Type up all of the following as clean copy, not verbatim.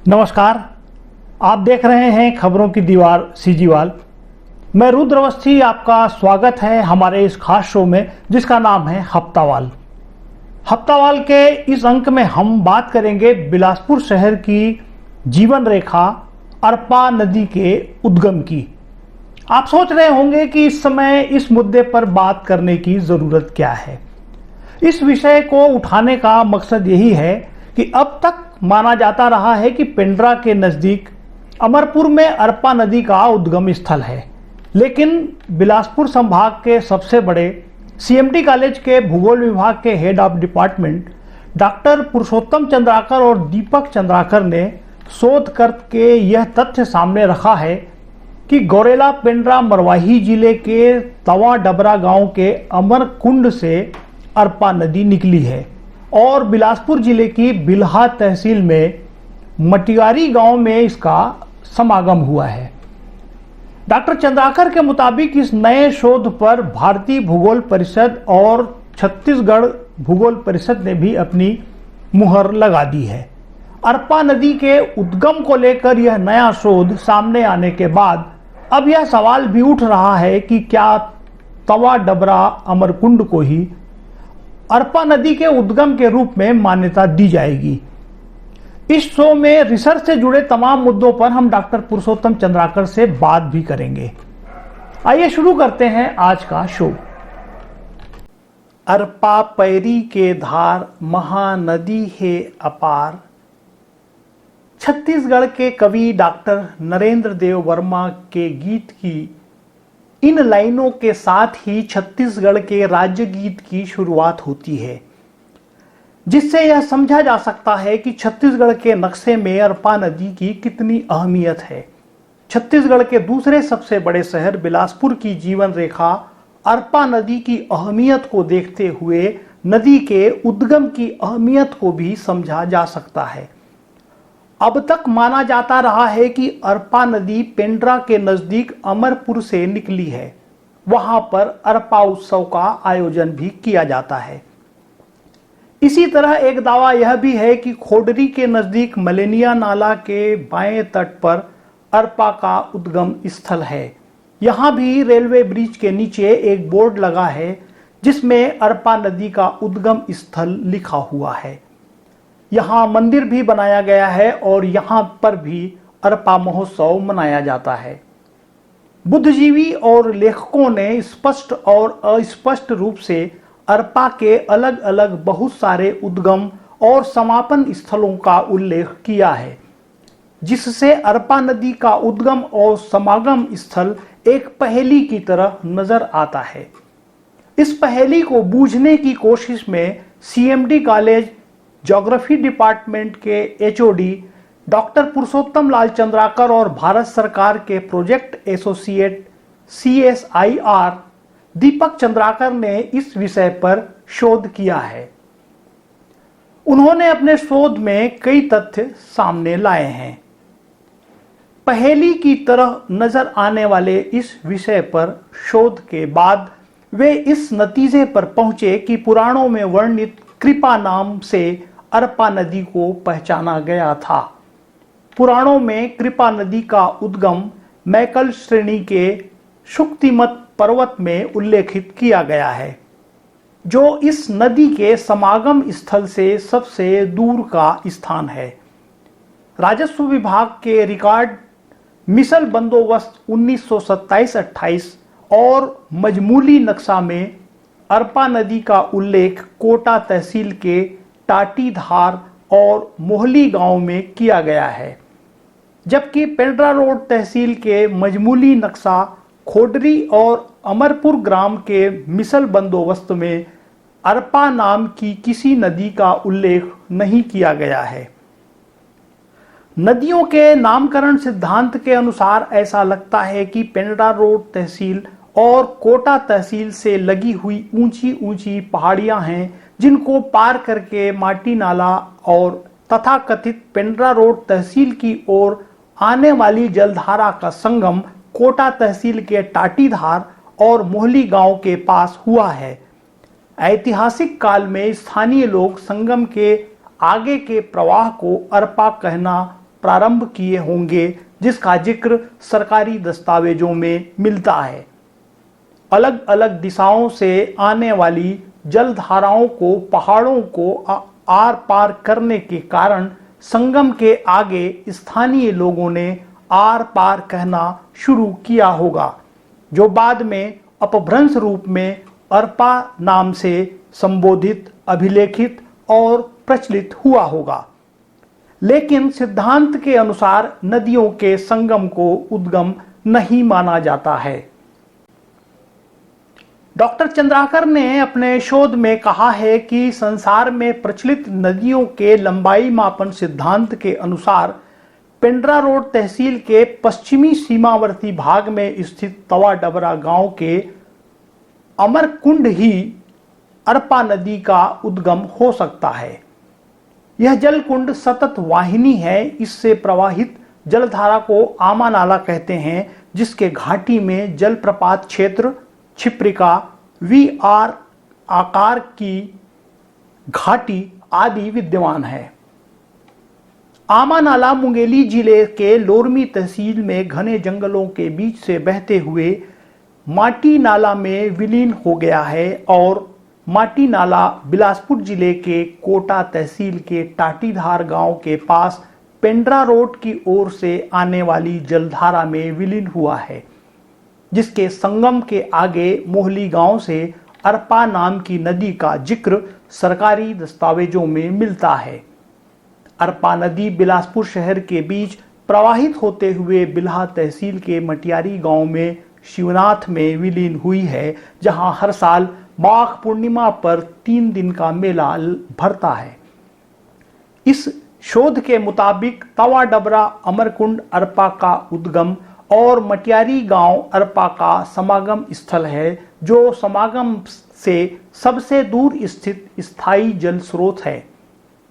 नमस्कार। आप देख रहे हैं खबरों की दीवार सीजीवाल। मैं रुद्र अवस्थी, आपका स्वागत है हमारे इस खास शो में जिसका नाम है हफ्तावाल। हफ्तावाल के इस अंक में हम बात करेंगे बिलासपुर शहर की जीवन रेखा अरपा नदी के उद्गम की। आप सोच रहे होंगे कि इस समय इस मुद्दे पर बात करने की जरूरत क्या है। इस विषय को उठाने का मकसद यही है कि अब तक माना जाता रहा है कि पेंड्रा के नजदीक अमरपुर में अरपा नदी का उद्गम स्थल है, लेकिन बिलासपुर संभाग के सबसे बड़े सीएमटी कॉलेज के भूगोल विभाग के हेड ऑफ डिपार्टमेंट डॉक्टर पुरुषोत्तम चंद्राकर और दीपक चंद्राकर ने शोध करके यह तथ्य सामने रखा है कि गौरेला पेंड्रा मरवाही जिले के तवा डबरा गांव के अमर कुंड से अरपा नदी निकली है और बिलासपुर जिले की बिल्हा तहसील में मटियारी गांव में इसका समागम हुआ है। डॉक्टर चंद्राकर के मुताबिक इस नए शोध पर भारतीय भूगोल परिषद और छत्तीसगढ़ भूगोल परिषद ने भी अपनी मुहर लगा दी है। अरपा नदी के उद्गम को लेकर यह नया शोध सामने आने के बाद अब यह सवाल भी उठ रहा है कि क्या तवा डबरा अमरकुंड को ही अरपा नदी के उद्गम के रूप में मान्यता दी जाएगी। इस शो में रिसर्च से जुड़े तमाम मुद्दों पर हम डॉक्टर पुरुषोत्तम चंद्राकर से बात भी करेंगे। आइए शुरू करते हैं आज का शो। अरपा पैरी के धार महानदी है अपार। छत्तीसगढ़ के कवि डॉक्टर नरेंद्र देव वर्मा के गीत की इन लाइनों के साथ ही छत्तीसगढ़ के राज्य गीत की शुरुआत होती है, जिससे यह समझा जा सकता है कि छत्तीसगढ़ के नक्शे में अरपा नदी की कितनी अहमियत है। छत्तीसगढ़ के दूसरे सबसे बड़े शहर बिलासपुर की जीवन रेखा अरपा नदी की अहमियत को देखते हुए नदी के उद्गम की अहमियत को भी समझा जा सकता है। अब तक माना जाता रहा है कि अरपा नदी पेंड्रा के नजदीक अमरपुर से निकली है। वहां पर अरपा उत्सव का आयोजन भी किया जाता है। इसी तरह एक दावा यह भी है कि खोडरी के नजदीक मलेनिया नाला के बाएं तट पर अरपा का उद्गम स्थल है। यहां भी रेलवे ब्रिज के नीचे एक बोर्ड लगा है जिसमें अरपा नदी का उद्गम स्थल लिखा हुआ है। यहाँ मंदिर भी बनाया गया है और यहाँ पर भी अरपा महोत्सव मनाया जाता है। बुद्धिजीवी और लेखकों ने स्पष्ट और अस्पष्ट रूप से अरपा के अलग अलग बहुत सारे उद्गम और समापन स्थलों का उल्लेख किया है, जिससे अरपा नदी का उद्गम और समागम स्थल एक पहेली की तरह नजर आता है। इस पहेली को बूझने की कोशिश में सीएमडी कॉलेज ज्योग्राफी डिपार्टमेंट के एचओडी डॉक्टर पुरुषोत्तम लाल चंद्राकर और भारत सरकार के प्रोजेक्ट एसोसिएट CSIR दीपक चंद्राकर ने इस विषय पर शोध किया है। उन्होंने अपने शोध में कई तथ्य सामने लाए हैं। पहेली की तरह नजर आने वाले इस विषय पर शोध के बाद वे इस नतीजे पर पहुंचे कि पुराणों में वर्णित कृपा नाम से अरपा नदी को पहचाना गया था। पुराणों में कृपा नदी का उद्गम मैकल श्रेणी के शुक्तिमत पर्वत में उल्लेखित किया गया है, जो इस नदी के समागम स्थल से सबसे दूर का स्थान है। राजस्व विभाग के रिकॉर्ड मिसल बंदोबस्त 1927-28 और मजमूली नक्शा में अरपा नदी का उल्लेख कोटा तहसील के टाटीधार और मोहली गांव में किया गया है, जबकि पेंड्रा रोड तहसील के मजमूली नक्शा खोडरी और अमरपुर ग्राम के मिसल बंदोबस्त में अरपा नाम की किसी नदी का उल्लेख नहीं किया गया है। नदियों के नामकरण सिद्धांत के अनुसार ऐसा लगता है कि पेंड्रा रोड तहसील और कोटा तहसील से लगी हुई ऊंची ऊंची पहाड़ियां हैं, जिनको पार करके माटी नाला और तथाकथित पेंड्रा रोड तहसील की ओर आने वाली जलधारा का संगम कोटा तहसील के टाटीधार और मोहली गांव के पास हुआ है। ऐतिहासिक काल में स्थानीय लोग संगम के आगे के प्रवाह को अरपा कहना प्रारंभ किए होंगे, जिसका जिक्र सरकारी दस्तावेजों में मिलता है। अलग अलग दिशाओं से आने वाली जलधाराओं को पहाड़ों को आर पार करने के कारण संगम के आगे स्थानीय लोगों ने आर पार कहना शुरू किया होगा, जो बाद में अपभ्रंश रूप में अरपा नाम से संबोधित, अभिलेखित और प्रचलित हुआ होगा। लेकिन सिद्धांत के अनुसार नदियों के संगम को उद्गम नहीं माना जाता है। डॉक्टर चंद्राकर ने अपने शोध में कहा है कि संसार में प्रचलित नदियों के लंबाई मापन सिद्धांत के अनुसार पेंड्रा रोड तहसील के पश्चिमी सीमावर्ती भाग में स्थित तवा डबरा गांव के अमरकुंड ही अरपा नदी का उद्गम हो सकता है। यह जलकुंड सतत वाहिनी है। इससे प्रवाहित जलधारा को आमा नाला कहते हैं, जिसके घाटी में जलप्रपात क्षेत्र, छिप्रिका, वी-आर आकार की घाटी आदि विद्यमान है। आमा नाला मुंगेली जिले के लोरमी तहसील में घने जंगलों के बीच से बहते हुए माटी नाला में विलीन हो गया है और माटी नाला बिलासपुर जिले के कोटा तहसील के टाटीधार गांव के पास पेंड्रा रोड की ओर से आने वाली जलधारा में विलीन हुआ है, जिसके संगम के आगे मोहली गांव से अरपा नाम की नदी का जिक्र सरकारी दस्तावेजों में मिलता है। अरपा नदी बिलासपुर शहर के बीच प्रवाहित होते हुए बिल्हा तहसील के मटियारी गांव में शिवनाथ में विलीन हुई है, जहां हर साल माघ पूर्णिमा पर 3 दिन का मेला भरता है। इस शोध के मुताबिक तवा डबरा अमरकुंड अरपा का उद्गम और मटियारी गांव अरपा का समागम स्थल है, जो समागम से सबसे दूर स्थित स्थायी जल स्रोत है।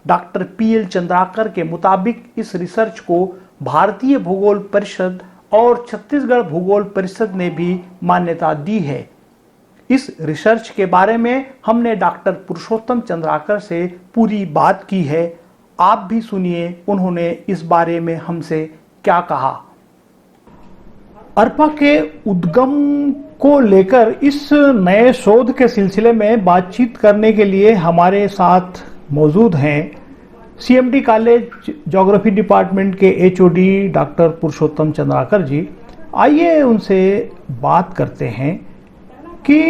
डॉक्टर पीएल चंद्राकर के मुताबिक इस रिसर्च को भारतीय भूगोल परिषद और छत्तीसगढ़ भूगोल परिषद ने भी मान्यता दी है। इस रिसर्च के बारे में हमने डॉक्टर पुरुषोत्तम चंद्राकर से पूरी बात की है। आप भी सुनिए उन्होंने इस बारे में हमसे क्या कहा। अरपा के उद्गम को लेकर इस नए शोध के सिलसिले में बातचीत करने के लिए हमारे साथ मौजूद हैं सीएमडी कॉलेज ज्योग्राफी डिपार्टमेंट के एचओडी डॉक्टर पुरुषोत्तम चंद्राकर जी। आइए उनसे बात करते हैं कि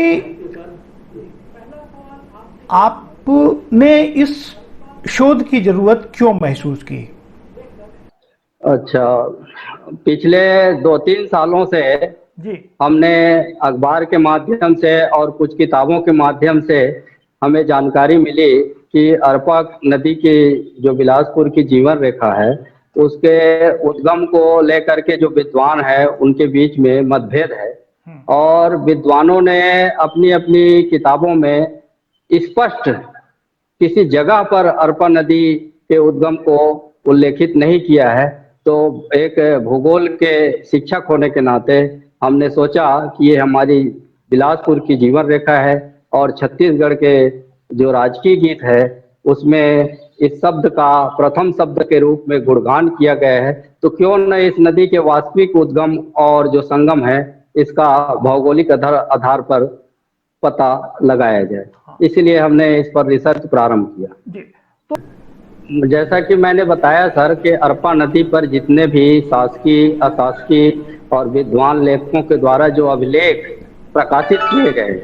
आपने इस शोध की जरूरत क्यों महसूस की? अच्छा, पिछले 2-3 सालों से जी हमने अखबार के माध्यम से और कुछ किताबों के माध्यम से हमें जानकारी मिली कि अरपा नदी की जो बिलासपुर की जीवन रेखा है, उसके उद्गम को लेकर के जो विद्वान है उनके बीच में मतभेद है और विद्वानों ने अपनी अपनी किताबों में स्पष्ट किसी जगह पर अरपा नदी के उद्गम को उल्लेखित नहीं किया है। तो एक भूगोल के शिक्षक होने के नाते हमने सोचा कि ये हमारी बिलासपुर की जीवन रेखा है और छत्तीसगढ़ के जो राजकीय गीत है उसमें इस शब्द का प्रथम शब्द के रूप में गुणगान किया गया है, तो क्यों न इस नदी के वास्तविक उद्गम और जो संगम है इसका भौगोलिक आधार पर पता लगाया जाए। इसलिए हमने इस पर रिसर्च प्रारंभ किया। तो जैसा कि मैंने बताया सर कि अरपा नदी पर जितने भी शासकीय, अशासकीय और विद्वान लेखकों के द्वारा जो अभिलेख प्रकाशित किए गए,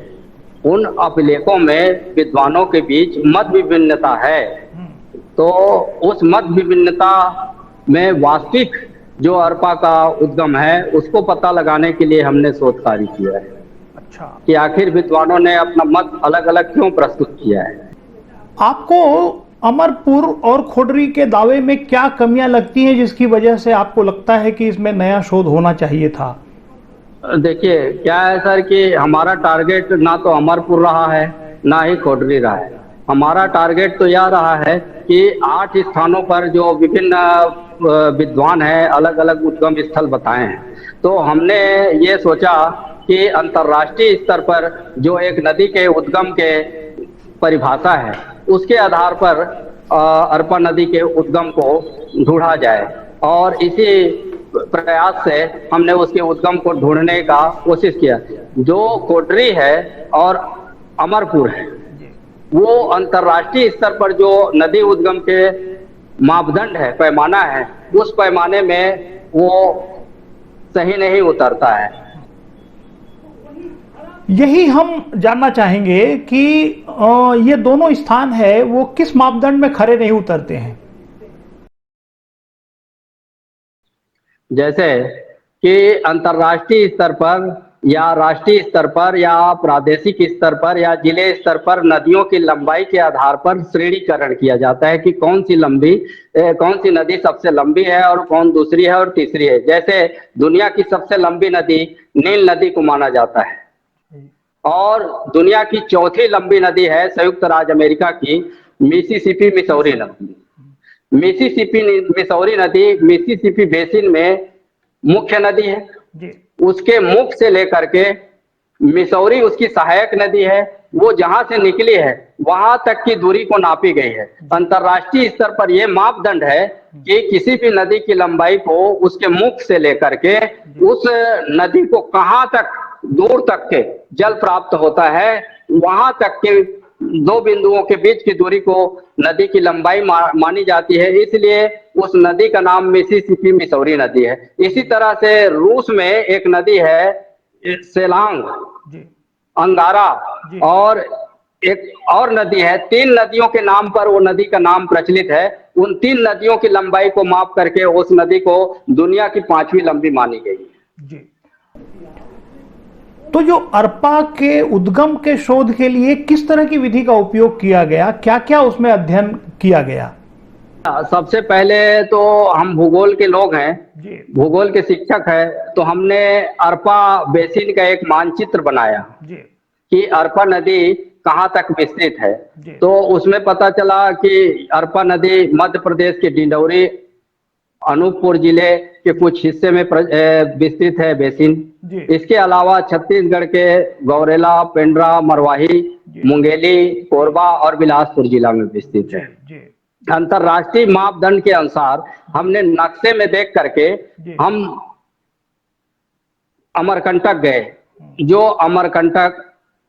उन अभिलेखों में विद्वानों के बीच मत विभिन्नता है। तो उस मत विभिन्नता में वास्तविक जो अरपा का उद्गम है उसको पता लगाने के लिए हमने शोध कार्य किया है। अच्छा, कि आखिर विद्वानों ने अपना मत अलग अलग क्यों प्रस्तुत किया है। आपको अमरपुर और खोडरी के दावे में क्या कमियां लगती हैं जिसकी वजह से आपको लगता है कि इसमें नया शोध होना चाहिए था? देखिए क्या है सर कि हमारा टारगेट ना तो अमरपुर रहा है ना ही खोडरी रहा है। हमारा टारगेट तो यह रहा है कि 8 स्थानों पर जो विभिन्न विद्वान हैं अलग अलग उद्गम स्थल बताए हैं, तो हमने ये सोचा कि अंतर्राष्ट्रीय स्तर पर जो एक नदी के उद्गम के परिभाषा है उसके आधार पर अरपा नदी के उद्गम को ढूंढा जाए। और इसी प्रयास से हमने उसके उद्गम को ढूंढने का कोशिश किया। जो कोडरी है और अमरपुर है, वो अंतर्राष्ट्रीय स्तर पर जो नदी उद्गम के मापदंड है, पैमाना है, उस पैमाने में वो सही नहीं उतरता है। यही हम जानना चाहेंगे कि ये दोनों स्थान है वो किस मापदंड में खरे नहीं उतरते हैं। जैसे कि अंतर्राष्ट्रीय स्तर पर या राष्ट्रीय स्तर पर या प्रादेशिक स्तर पर या जिले स्तर पर नदियों की लंबाई के आधार पर श्रेणीकरण किया जाता है कि कौन सी नदी सबसे लंबी है और कौन दूसरी है और तीसरी है। जैसे दुनिया की सबसे लंबी नदी नील नदी को माना जाता है, और दुनिया की चौथी लंबी नदी है संयुक्त राज्य अमेरिका की मिसिसिपी मिसौरी नदी। मिसौरी नदी मिसिसिपी बेसिन में मुख्य नदी है। उसके मुख से लेकर के मिसौरी उसकी सहायक नदी है। वो जहां से निकली है वहां तक की दूरी को नापी गई है। अंतर्राष्ट्रीय स्तर पर यह मापदंड है कि किसी भी नदी की लंबाई को उसके मुख से लेकर के उस नदी को कहां तक दूर तक के जल प्राप्त होता है, वहां तक के दो बिंदुओं के बीच की दूरी को नदी की लंबाई मानी जाती है। इसलिए उस नदी का नाम मिसिसिपी मिसौरी नदी है। इसी तरह से रूस में एक नदी है सेलांग, अंगारा, और एक और नदी है। 3 नदियों के नाम पर वो नदी का नाम प्रचलित है। उन 3 नदियों की लंबाई को माप करके उस नदी को दुनिया की 5वीं लंबी मानी गई है। तो जो अरपा के उद्गम के शोध के लिए किस तरह की विधि का उपयोग किया गया, क्या क्या उसमें अध्ययन किया गया? सबसे पहले तो हम भूगोल के लोग हैं, भूगोल के शिक्षक हैं, तो हमने अरपा बेसिन का एक मानचित्र बनाया कि अरपा नदी कहाँ तक विस्तृत है। तो उसमें पता चला कि अरपा नदी मध्य प्रदेश के डिंडौरी अनूपपुर जिले के कुछ हिस्से में विस्तृत है बेसिन। इसके अलावा छत्तीसगढ़ के गौरेला, पेंड्रा, मरवाही, मुंगेली, कोरबा और बिलासपुर जिला में विस्तृत है। अंतर्राष्ट्रीय मापदंड के अनुसार हमने नक्शे में देख करके हम अमरकंटक गए, जो अमरकंटक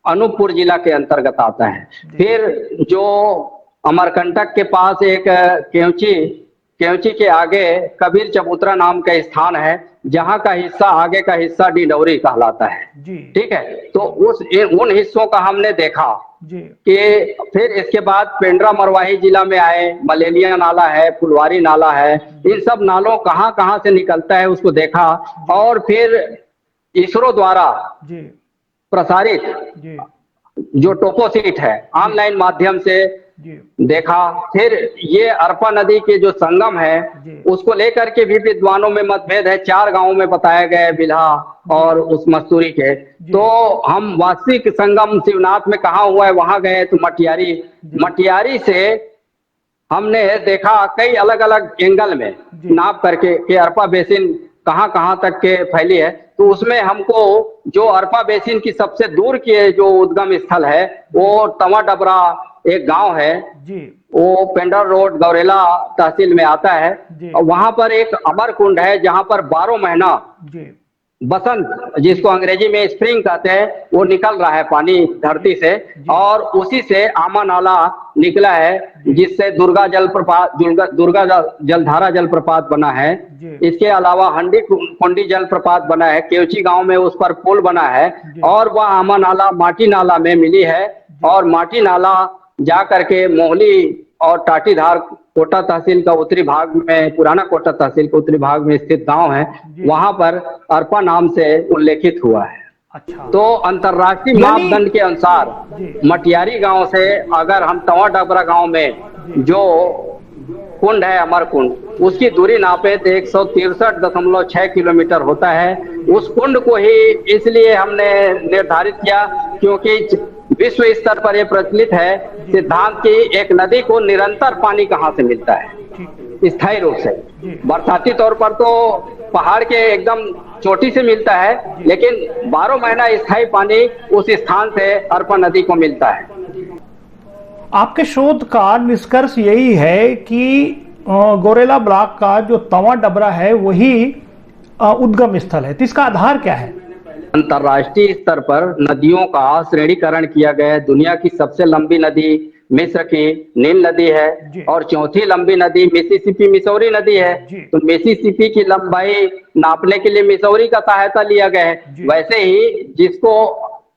अनूपपुर जिला के अंतर्गत आता है। फिर जो अमरकंटक के पास एक केवची के आगे कबीर चबूतरा नाम का स्थान है, जहां का हिस्सा आगे का हिस्सा डिंडौरी कहलाता है। ठीक है, तो उन हिस्सों का हमने देखा कि फिर इसके बाद पेंड्रा मरवाही जिला में आए, मलेलिया नाला है, फुलवारी नाला है, इन सब नालों कहाँ कहाँ से निकलता है उसको देखा। और फिर इसरो द्वारा प्रसारित जो टोपोसीट है ऑनलाइन माध्यम से देखा। फिर ये अरपा नदी के जो संगम है उसको लेकर के भी विद्वानों में मतभेद है। 4 गांवों में बताया गया है, बिल्हा और उस मस्तूरी के। तो हम वास्तविक संगम शिवनाथ में कहाँ हुआ है वहां गए, तो मटियारी से हमने देखा कई अलग अलग एंगल में नाप करके कि अरपा बेसिन कहाँ कहाँ तक के फैली है। तो उसमें हमको जो अरपा बेसिन की सबसे दूर की जो उद्गम स्थल है वो तवा डबरा एक गांव है, वो पेंडर रोड गौरेला तहसील में आता है। और वहां पर एक अमर कुंड है जहां पर 12 महीना बसंत, जिसको अंग्रेजी में स्प्रिंग कहते हैं, वो निकल रहा है पानी धरती से, और उसी से आमा नाला निकला है जिससे दुर्गा जलधारा जलप्रपात बना है। इसके अलावा हंडी कुंडी जलप्रपात बना है, केवची गांव में उस पर पुल बना है, और वह आमा नाला माटी नाला में मिली है। और माटी नाला जा करके मोहली और टाटीधार कोटा तहसील का उत्तरी भाग में, पुराना कोटा तहसील के उत्तरी भाग में स्थित गांव है, वहां पर अरपा नाम से उल्लेखित हुआ है। अच्छा। तो अंतर्राष्ट्रीय मापदंड के अनुसार मटियारी गांव से अगर हम तवा डबरा गांव में जो कुंड है अमर कुंड, उसकी दूरी नापे तो 163.6 किलोमीटर होता है। उस कुंड को ही इसलिए हमने निर्धारित किया क्योंकि विश्व स्तर पर यह प्रचलित है सिद्धांत की एक नदी को निरंतर पानी कहाँ से मिलता है स्थायी रूप से। बरसाती तौर पर तो पहाड़ के एकदम चोटी से मिलता है, लेकिन 12 महीना स्थायी पानी उस स्थान से अरपा नदी को मिलता है। आपके शोध का निष्कर्ष यही है कि गोरेला ब्लॉक का जो तवा डबरा है वही उद्गम स्थल है, तो इसका आधार क्या है? अंतर्राष्ट्रीय स्तर पर नदियों का श्रेणीकरण किया गया है। दुनिया की सबसे लंबी नदी मिस्र की नील नदी जी। है और चौथी लंबी नदी मिसिसिपी मिसौरी नदी है। जी। तो मिसिसिपी की लंबाई नापने के लिए मिसौरी का सहायता लिया गया है। जी। वैसे ही जिसको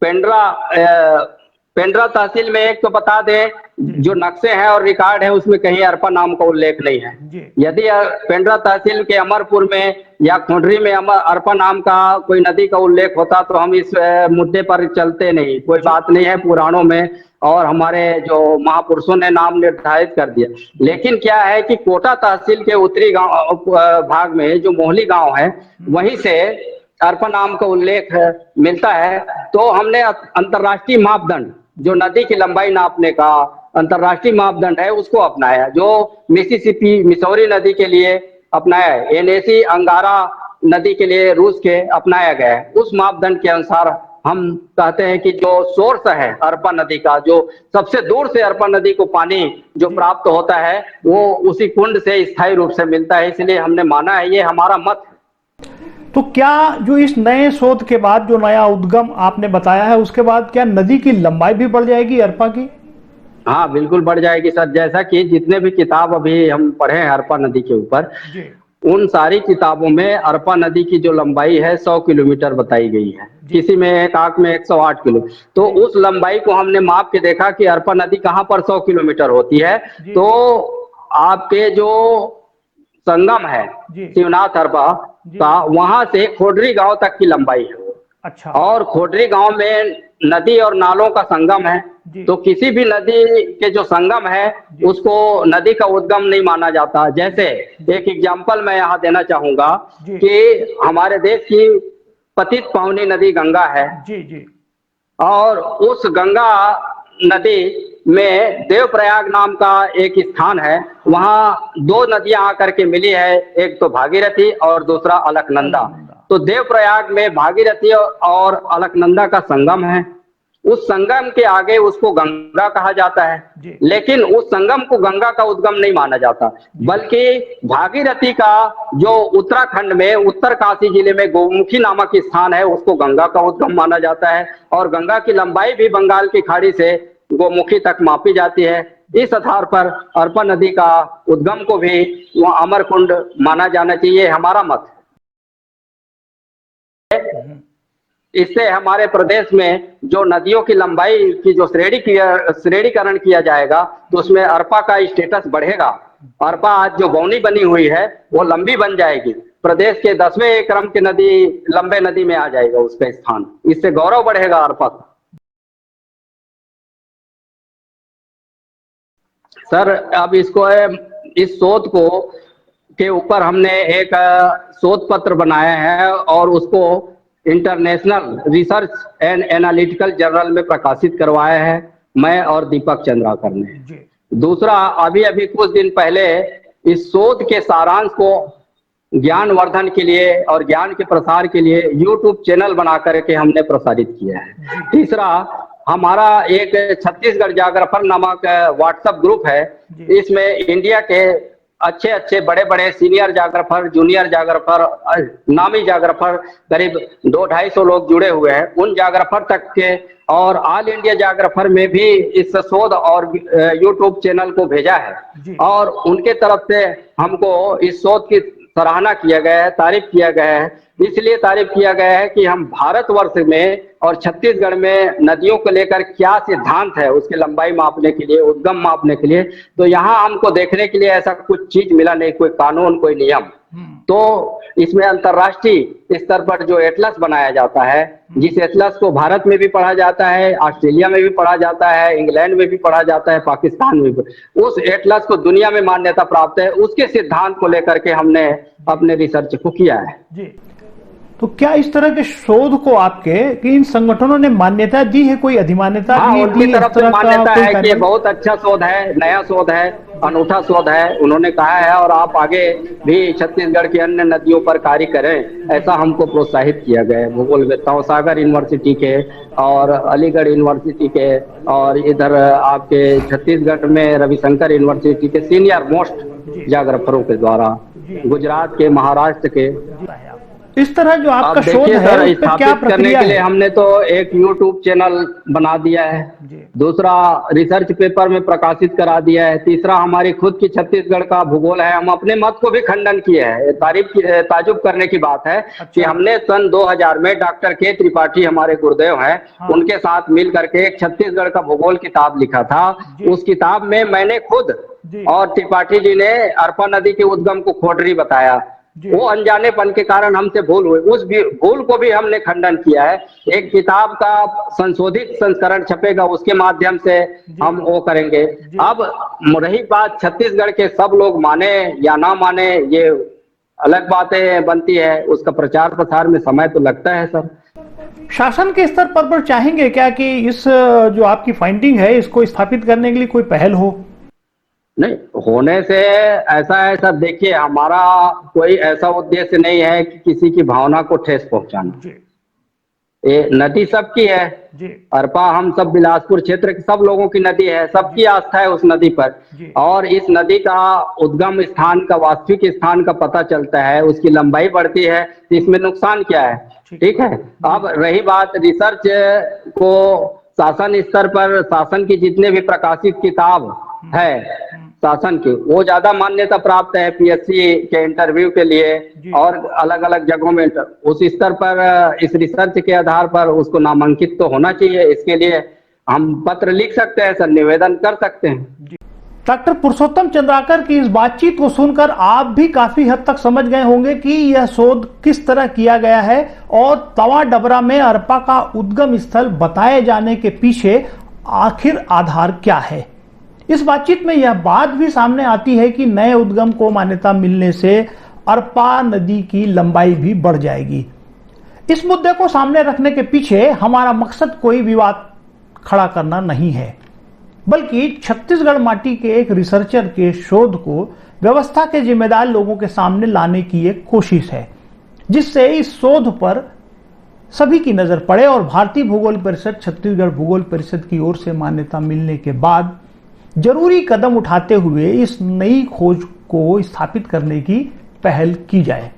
पेंड्रा पेंड्रा तहसील में एक तो बता दें, जो नक्शे हैं और रिकॉर्ड है उसमें कहीं अरपा नाम का उल्लेख नहीं है। जी। यदि पेंड्रा तहसील के अमरपुर में या खोंडरी में अरपा नाम का कोई नदी का उल्लेख होता तो हम इस मुद्दे पर चलते नहीं, कोई बात नहीं है पुराणों में और हमारे जो महापुरुषों ने नाम निर्धारित कर दिया। लेकिन क्या है कि कोटा तहसील के उत्तरी गांव भाग में जो मोहली गांव है वहीं से अरपा नाम का उल्लेख मिलता है। तो हमने अंतर्राष्ट्रीय मापदंड जो नदी की लंबाई नापने का अंतर्राष्ट्रीय मापदंड है उसको अपनाया, जो मिसिसिपी मिसौरी नदी के लिए अपनाया है, एनएसी अंगारा नदी के लिए रूस के अपनाया गया है। उस मापदंड के अनुसार हम कहते हैं कि जो सोर्स है अरपा नदी का, जो सबसे दूर से अरपा नदी को पानी जो प्राप्त होता है वो उसी कुंड से स्थायी रूप से मिलता है, इसलिए हमने माना है, ये हमारा मत। तो क्या जो इस नए शोध के बाद जो नया उद्गम आपने बताया है उसके बाद क्या नदी की लंबाई भी बढ़ जाएगी अरपा की? हाँ बिल्कुल बढ़ जाएगी सर। जैसा कि जितने भी किताब अभी हम पढ़े हैं अरपा नदी के ऊपर, उन सारी किताबों में अरपा नदी की जो लंबाई है 100 किलोमीटर बताई गई है, किसी में एक आंक में 108 किलो। तो उस लंबाई को हमने माप के देखा कि अरपा नदी कहाँ पर 100 किलोमीटर होती है। तो आपके जो संगम है शिवनाथ अरपा का, वहां से खोडरी गांव तक की लंबाई है। अच्छा। और खोडरी गांव में नदी और नालों का संगम है, तो किसी भी नदी के जो संगम है उसको नदी का उद्गम नहीं माना जाता। जैसे एक एग्जांपल मैं यहाँ देना चाहूंगा कि हमारे देश की पतित पावनी नदी गंगा है। जी जी। और उस गंगा नदी में देवप्रयाग नाम का एक स्थान है, वहां दो नदियां आकर के मिली है, एक तो भागीरथी और दूसरा अलकनंदा। तो देवप्रयाग में भागीरथी और अलकनंदा का संगम है। उस संगम के आगे उसको गंगा कहा जाता है, लेकिन उस संगम को गंगा का उद्गम नहीं माना जाता, बल्कि भागीरथी का जो उत्तराखंड में उत्तर काशी जिले में गोमुखी नामक स्थान है उसको गंगा का उद्गम माना जाता है। और गंगा की लंबाई भी बंगाल की खाड़ी से गोमुखी तक मापी जाती है। इस आधार पर अरपा नदी का उद्गम को भी वह अमरकुंड माना जाना चाहिए, हमारा मत है। इससे हमारे प्रदेश में जो नदियों की लंबाई की जो श्रेणीकरण किया जाएगा तो उसमें अरपा का स्टेटस बढ़ेगा। अरपा आज जो बौनी बनी हुई है वो लंबी बन जाएगी, प्रदेश के 10वें क्रम की नदी लंबे नदी में आ जाएगा उसका स्थान, इससे गौरव बढ़ेगा अरपा का। सर अब इसको इस शोध को के ऊपर हमने एक शोध पत्र बनाया है और उसको international research and analytical journal में प्रकाशित करवाया है, मैं और दीपक चंद्राकर ने। दूसरा, अभी अभी कुछ दिन पहले इस शोध के सारांश को ज्ञानवर्धन के लिए और ज्ञान के प्रसार के लिए YouTube चैनल बना करके हमने प्रसारित किया है। तीसरा, हमारा एक छत्तीसगढ़ जागरफर नामक व्हाट्सएप ग्रुप है, इसमें इंडिया के अच्छे अच्छे बड़े बड़े सीनियर जागरफर, जूनियर जागरफर, नामी जागरफर करीब 200-250 लोग जुड़े हुए हैं। उन जागरफर तक के और ऑल इंडिया जागरफर में भी इस शोध और यूट्यूब चैनल को भेजा है और उनके तरफ से हमको इस शोध की सराहना किया गया है, तारीफ किया गया है। इसलिए तारीफ किया गया है कि हम भारतवर्ष में और छत्तीसगढ़ में नदियों को लेकर क्या सिद्धांत है उसकी लंबाई मापने के लिए, उद्गम मापने के लिए, तो यहाँ हमको देखने के लिए ऐसा कुछ चीज मिला नहीं, कोई कानून, कोई नियम। तो इसमें अंतर्राष्ट्रीय स्तर पर जो एटलस बनाया जाता है, जिस एटलस को भारत में भी पढ़ा जाता है, ऑस्ट्रेलिया में भी पढ़ा जाता है, इंग्लैंड में भी पढ़ा जाता है, पाकिस्तान में भी, उस एटलस को दुनिया में मान्यता प्राप्त है, उसके सिद्धांत को लेकर के हमने अपने रिसर्च को किया है। जी। तो क्या इस तरह के शोध को आपके कि इन संगठनों ने मान्यता दी है, कोई अधिमान्यता हाँ, भी उनकी दी तरफ इस से तरह का मान्यता कोई है कि ये पैनल? बहुत अच्छा शोध है, नया शोध है, अनूठा शोध है, उन्होंने कहा है। और आप आगे भी छत्तीसगढ़ की अन्य नदियों पर कार्य करें, ऐसा हमको प्रोत्साहित किया गया है भूगोलवेत्ताओं, सागर यूनिवर्सिटी के और अलीगढ़ यूनिवर्सिटी के, और इधर आपके छत्तीसगढ़ में रविशंकर यूनिवर्सिटी के सीनियर मोस्ट जाग्रफरों के द्वारा, गुजरात के, महाराष्ट्र के। इस तरह जो आपका अब शोध देखिए है सर, उस पर क्या स्थापित करने प्रक्रिया के लिए है? हमने तो एक यूट्यूब चैनल बना दिया है, जी। दूसरा रिसर्च पेपर में प्रकाशित करा दिया है, तीसरा हमारी खुद की छत्तीसगढ़ का भूगोल है। हम अपने मत को भी खंडन किए हैं। ताजुब करने की बात है कि हमने सन 2000 में डॉक्टर के त्रिपाठी हमारे गुरुदेव हैं, उनके साथ मिल करके एक छत्तीसगढ़ का भूगोल किताब लिखा था। उस किताब में मैंने खुद और त्रिपाठी जी ने अरपा नदी के उद्गम को खोडरी बताया। वो अनजानेपन के कारण हमसे भूल हुई, उस भूल को भी हमने खंडन किया है। एक किताब का संशोधित संस्करण छपेगा, उसके माध्यम से हम वो करेंगे। अब रही बात छत्तीसगढ़ के सब लोग माने या ना माने, ये अलग बातें बनती है, उसका प्रचार प्रसार में समय तो लगता है सर। शासन के स्तर पर चाहेंगे क्या कि इस जो आपकी फाइंडिंग है इसको स्थापित करने के लिए कोई पहल हो? नहीं, होने से ऐसा है सर, देखिए हमारा कोई ऐसा उद्देश्य नहीं है कि किसी की भावना को ठेस पहुंचाना। ये नदी सबकी है, अरपा हम सब बिलासपुर क्षेत्र के सब लोगों की नदी है, सबकी आस्था है उस नदी पर। और इस नदी का उद्गम स्थान का, वास्तविक स्थान का पता चलता है, उसकी लंबाई बढ़ती है, तो इसमें नुकसान क्या है? ठीक है। अब रही बात रिसर्च को, शासन स्तर पर शासन की जितने भी प्रकाशित किताब है शासन की, वो ज्यादा मान्यता प्राप्त है पीएससी के इंटरव्यू के लिए और अलग अलग जगहों में। उस स्तर पर इस रिसर्च के आधार पर उसको नामांकित तो होना चाहिए। इसके लिए हम पत्र लिख सकते हैं सर, निवेदन कर सकते हैं। डॉक्टर पुरुषोत्तम चंद्राकर की इस बातचीत को सुनकर आप भी काफी हद तक समझ गए होंगे कि यह शोध किस तरह किया गया है और तवा डबरा में अरपा का उद्गम स्थल बताए जाने के पीछे आखिर आधार क्या है। इस बातचीत में यह बात भी सामने आती है कि नए उद्गम को मान्यता मिलने से अरपा नदी की लंबाई भी बढ़ जाएगी। इस मुद्दे को सामने रखने के पीछे हमारा मकसद कोई विवाद खड़ा करना नहीं है, बल्कि छत्तीसगढ़ माटी के एक रिसर्चर के शोध को व्यवस्था के जिम्मेदार लोगों के सामने लाने की एक कोशिश है, जिससे इस शोध पर सभी की नजर पड़े और भारतीय भूगोल परिषद, छत्तीसगढ़ भूगोल परिषद की ओर से मान्यता मिलने के बाद जरूरी कदम उठाते हुए इस नई खोज को स्थापित करने की पहल की जाए।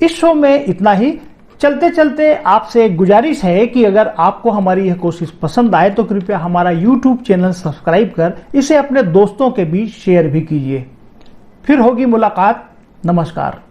इस शो में इतना ही। चलते चलते आपसे एक गुजारिश है कि अगर आपको हमारी यह कोशिश पसंद आए तो कृपया हमारा YouTube चैनल सब्सक्राइब कर इसे अपने दोस्तों के बीच शेयर भी कीजिए। फिर होगी मुलाकात। नमस्कार।